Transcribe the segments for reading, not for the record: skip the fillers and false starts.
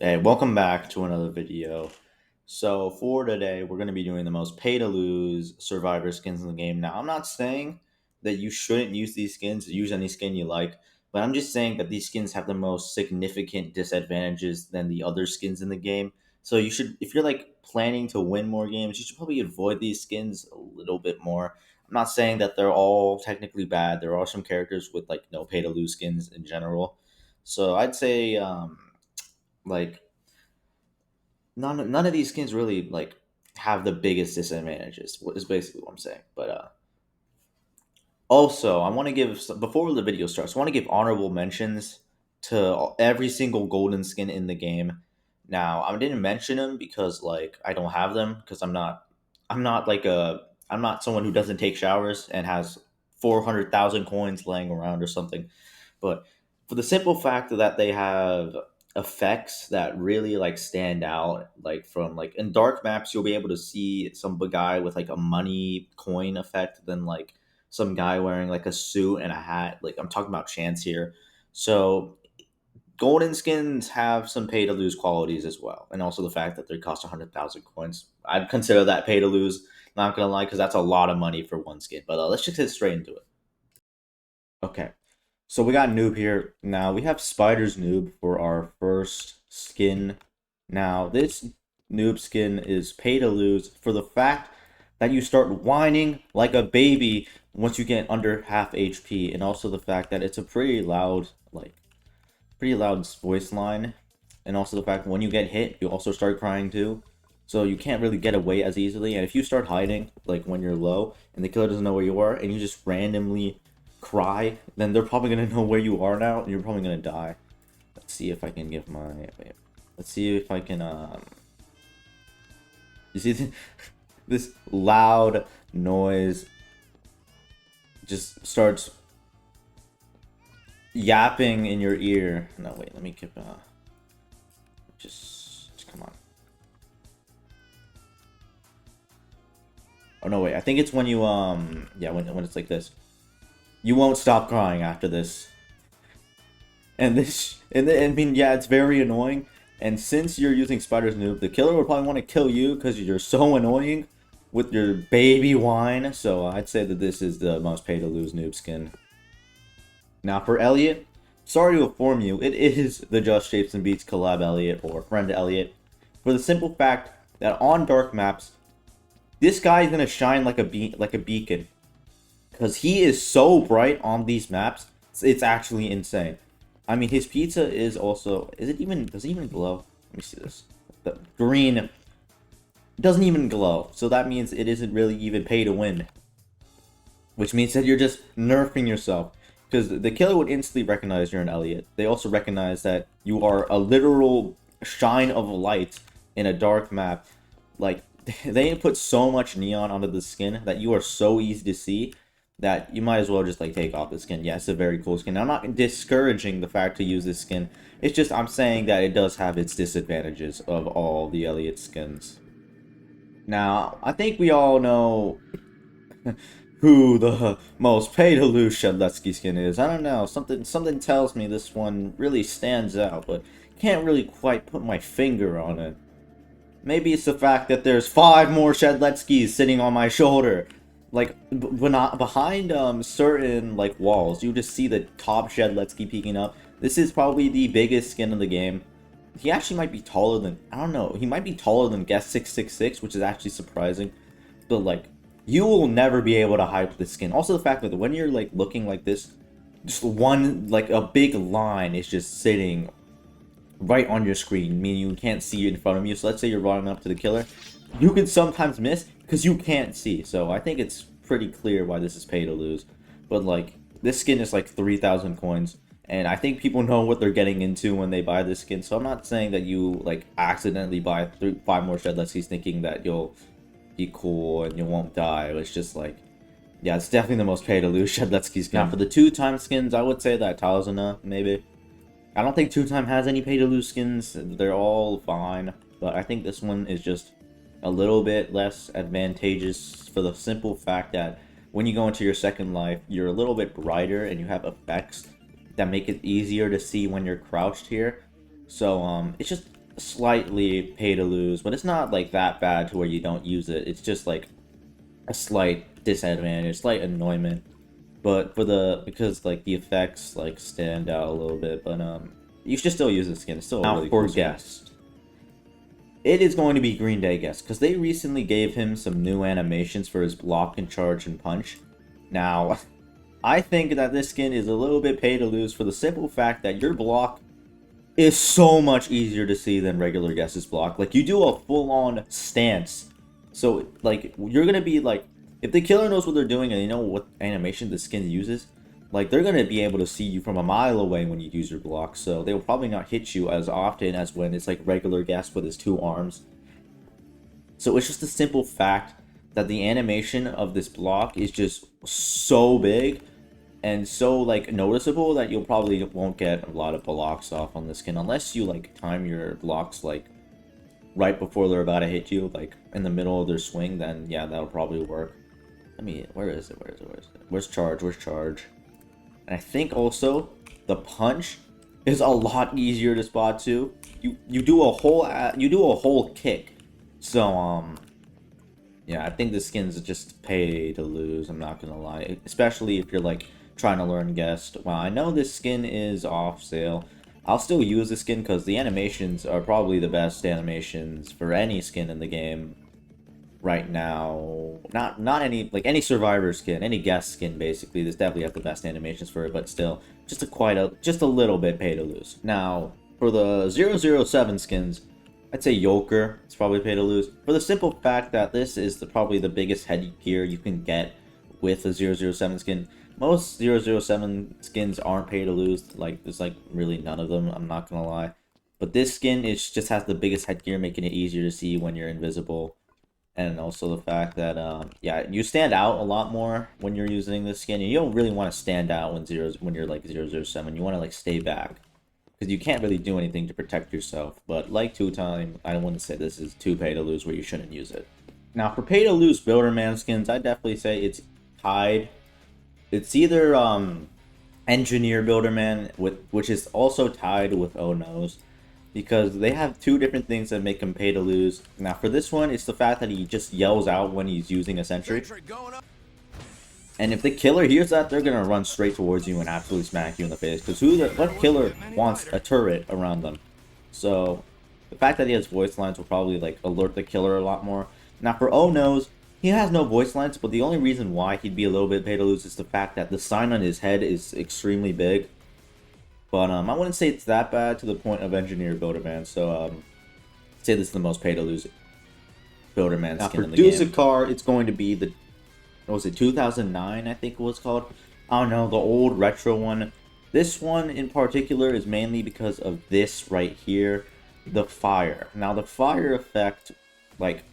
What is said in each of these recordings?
Hey, welcome back to another video. So for today, we're going to be doing the most pay-to-lose survivor skins in the game. Now, I'm not saying that you shouldn't use these skins, use any skin you like, but I'm just saying that these skins have the most significant disadvantages than the other skins in the game. So you should, if you're like planning to win more games, you should probably avoid these skins a little bit more. I'm not saying that they're all technically bad. There are some characters with like no pay-to-lose skins in general. So I'd say like none of these skins really like have the biggest disadvantages. Is basically what I'm saying. But also, I want to give before the video starts, I want to give honorable mentions to every single golden skin in the game. Now, I didn't mention them because like I don't have them because I'm not someone who doesn't take showers and has 400,000 coins laying around or something. But for the simple fact that they have effects that really like stand out, like from like in dark maps, you'll be able to see some guy with like a money coin effect than like some guy wearing like a suit and a hat. Like I'm talking about Chance here. So golden skins have some pay to lose qualities as well, and also the fact that they cost 100,000 coins. I'd consider that pay to lose. Not gonna lie, because that's a lot of money for one skin. But let's just get straight into it. Okay, so we got Noob here. Now we have Spider's Noob for our first skin. Now this Noob skin is pay to lose for the fact that you start whining like a baby once you get under half HP, and also the fact that it's a pretty loud voice line, and also the fact that when you get hit, you also start crying too. So you can't really get away as easily, and if you start hiding, like when you're low, and the killer doesn't know where you are, and you just randomly cry, then they're probably gonna know where you are now, and you're probably gonna die. Let's see if I can give my. Wait, let's see if I can. You see this loud noise just starts yapping in your ear. No, wait, let me keep. Just come on. Oh no, wait. I think it's when you yeah, when it's like this. You won't stop crying after this. And I mean, yeah, it's very annoying. And since you're using Spider's Noob, the killer will probably want to kill you because you're so annoying with your baby whine. So I'd say that this is the most pay to lose noob skin. Now for Elliot, sorry to inform you, it is the Just Shapes and Beats collab Elliot or friend Elliot. For the simple fact that on dark maps, this guy is gonna shine like a beacon because he is so bright on these maps. It's actually insane. I mean, his pizza is also. Is it even? Does it even glow? Let me see this. The green doesn't even glow, so that means it isn't really even pay to win. Which means that you're just nerfing yourself. Because the killer would instantly recognize you're an Elliot. They also recognize that you are a literal shine of light in a dark map. Like, they put so much neon onto the skin that you are so easy to see that you might as well just like take off the skin. Yeah, it's a very cool skin. I'm not discouraging the fact to use this skin. It's just I'm saying that it does have its disadvantages of all the Elliot skins. Now, I think we all know who the most pay-to-lose Shedletsky skin is. I don't know. Something tells me this one really stands out, but can't really quite put my finger on it. Maybe it's the fact that there's 5 more Shedletskis sitting on my shoulder. Like, behind certain like walls, you just see the top Shedletsky peeking up. This is probably the biggest skin in the game. He actually might be taller than, I don't know, he might be taller than Guest 666, which is actually surprising. But like, you will never be able to hide the skin. Also the fact that when you're like looking like this, just one, like a big line is just sitting right on your screen, meaning you can't see it in front of you. So let's say you're running up to the killer, you can sometimes miss because you can't see. So I think it's pretty clear why this is pay to lose. But like, this skin is like 3,000 coins. And I think people know what they're getting into when they buy this skin. So I'm not saying that you like accidentally buy 5 more Shedletskis thinking that you'll be cool and you won't die. It's just like, yeah, it's definitely the most pay to lose Shedletsky skin. Now for the 2-time skins, I would say that Talzana, maybe. I don't think 2-time has any pay to lose skins. They're all fine. But I think this one is just a little bit less advantageous for the simple fact that when you go into your second life, you're a little bit brighter and you have effects that make it easier to see when you're crouched here. So it's just slightly pay to lose, but it's not like that bad to where you don't use it. It's just like a slight disadvantage, slight annoyment. But because like the effects like stand out a little bit, but you should still use the skin. It's still a really cool guest. It is going to be Green Day Guest, because they recently gave him some new animations for his block and charge and punch. Now, I think that this skin is a little bit pay to lose for the simple fact that your block is so much easier to see than regular Guest's block. Like, you do a full-on stance. So, like, you're going to be, like, if the killer knows what they're doing and they know what animation the skin uses, like, they're going to be able to see you from a mile away when you use your block. So, they will probably not hit you as often as when it's, like, regular Guest with his 2 arms. So, it's just a simple fact that the animation of this block is just so big and so like noticeable that you'll probably won't get a lot of blocks off on the skin unless you like time your blocks like right before they're about to hit you, like in the middle of their swing. Then yeah, that'll probably work. Where is it? Where's charge? And I think also the punch is a lot easier to spot too. You do a whole kick. So yeah, I think the skins just pay to lose, I'm not gonna lie, especially if you're like trying to learn Guest. Well, I know this skin is off sale. I'll still use the skin because the animations are probably the best animations for any skin in the game right now. Not any, like any survivor skin, any Guest skin basically. This definitely has the best animations for it, but still, just a little bit pay to lose. Now, for the 007 skins, I'd say Joker, it's probably pay to lose. For the simple fact that this is probably the biggest headgear you can get with a 007 skin. Most 007 skins aren't pay to lose, like there's like really none of them, I'm not gonna lie. But this skin just has the biggest headgear, making it easier to see when you're invisible. And also the fact that, yeah, you stand out a lot more when you're using this skin. And you don't really want to stand out when you're like 007, you want to like stay back. Because you can't really do anything to protect yourself. But like Two Time, I wouldn't say this is too pay to lose where you shouldn't use it. Now for pay to lose Builderman skins, I'd definitely say it's tied. It's either Engineer Builderman, which is also tied with Oh No's, because they have two different things that make him pay to lose. Now for this one, it's the fact that he just yells out when he's using a sentry. And if the killer hears that, they're gonna run straight towards you and absolutely smack you in the face. Because what killer wants a turret around them? So the fact that he has voice lines will probably like alert the killer a lot more. Now for Oh No's, he has no voice lines, but the only reason why he'd be a little bit pay to lose is the fact that the sign on his head is extremely big. But I wouldn't say it's that bad to the point of Engineer Builderman. So I'd say this is the most pay to lose Builderman skin in the game. For Dusakar, it's going to be the, what was it, 2009 I think it was called. I don't know, the old retro one. This one in particular is mainly because of this right here, the fire. Now the fire effect, like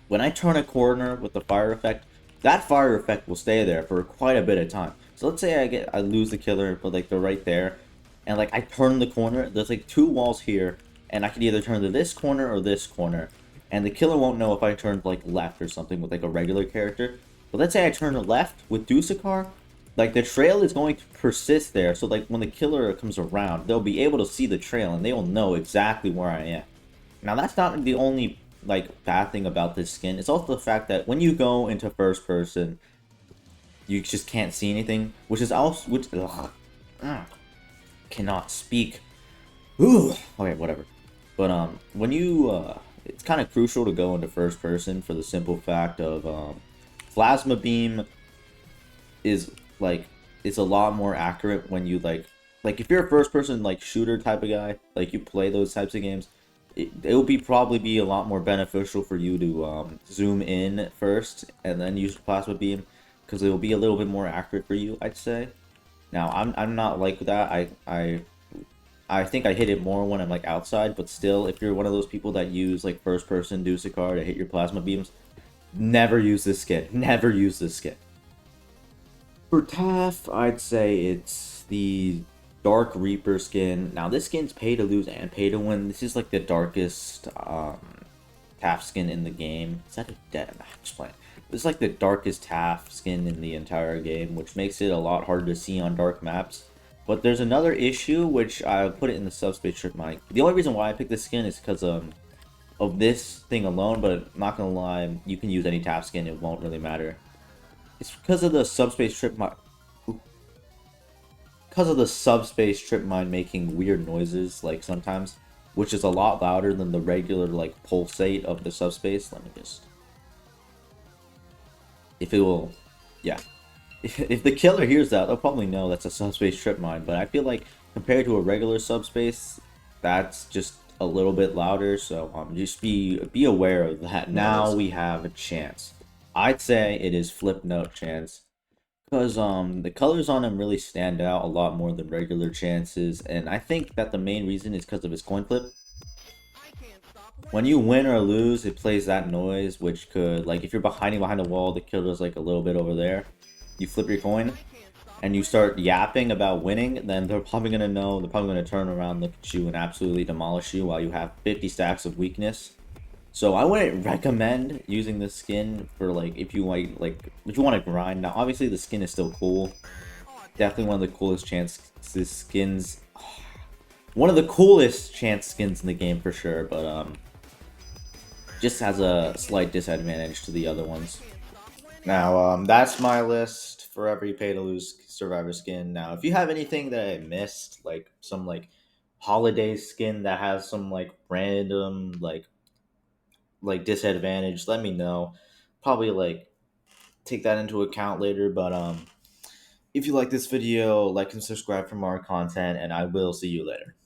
when I turn a corner with the fire effect, that fire effect will stay there for quite a bit of time. So let's say I lose the killer, but like they're right there, and like I turn the corner, there's like two walls here, and I can either turn to this corner or this corner, and the killer won't know if I turned like left or something with like a regular character. But let's say I turn left with Dusakar, like the trail is going to persist there, so like when the killer comes around, they'll be able to see the trail and they will know exactly where I am. Now that's not the only like bad thing about this skin. It's also the fact that when you go into first person, you just can't see anything, which is also cannot speak. Ooh, okay, whatever. But when you it's kind of crucial to go into first person for the simple fact of plasma beam is like, it's a lot more accurate when you like if you're a first person like shooter type of guy, like you play those types of games, it will probably be a lot more beneficial for you to zoom in first and then use plasma beam, because it will be a little bit more accurate for you, I'd say. Now I'm not like that. I think I hit it more when I'm like outside, but still, if you're one of those people that use like first person Dusakar to hit your plasma beams, never use this skin. Never use this skin. For Taff, I'd say it's the Dark Reaper skin. Now this skin's pay to lose and pay to win. This is like the darkest Taff skin in the game. Is that a dead? I'm just playing. This is like the darkest Taff skin in the entire game, which makes it a lot harder to see on dark maps. But there's another issue which I put it in the subspace trip mic. The only reason why I picked this skin is because of this thing alone, but not gonna lie, you can use any tap skin, it won't really matter. It's because of the subspace trip mine. Because of the subspace trip mine making weird noises, like sometimes, which is a lot louder than the regular like pulsate of the subspace. Let me just, if it will, yeah. If the killer hears that, they'll probably know that's a subspace trip mine. But I feel like compared to a regular subspace, that's just a little bit louder. So just be aware of that. Now we have a chance. I'd say it is flip note chance. Because the colors on him really stand out a lot more than regular chances, and I think that the main reason is because of his coin flip. When you win or lose, it plays that noise, which could, like, if you're hiding behind a wall, the killer's like a little bit over there. You flip your coin, and you start yapping about winning, then they're probably gonna know. They're probably gonna turn around, look at you, and absolutely demolish you while you have 50 stacks of weakness. So I wouldn't recommend using this skin for like if you like if you want to grind. Now obviously the skin is still cool. Definitely one of the coolest chance skins. One of the coolest chance skins in the game for sure, but just has a slight disadvantage to the other ones. Now that's my list for every pay to lose survivor skin. Now if you have anything that I missed, like some like holiday skin that has some like random like disadvantage, let me know. Probably like take that into account later, but if you like this video, like and subscribe for more content, and I will see you later.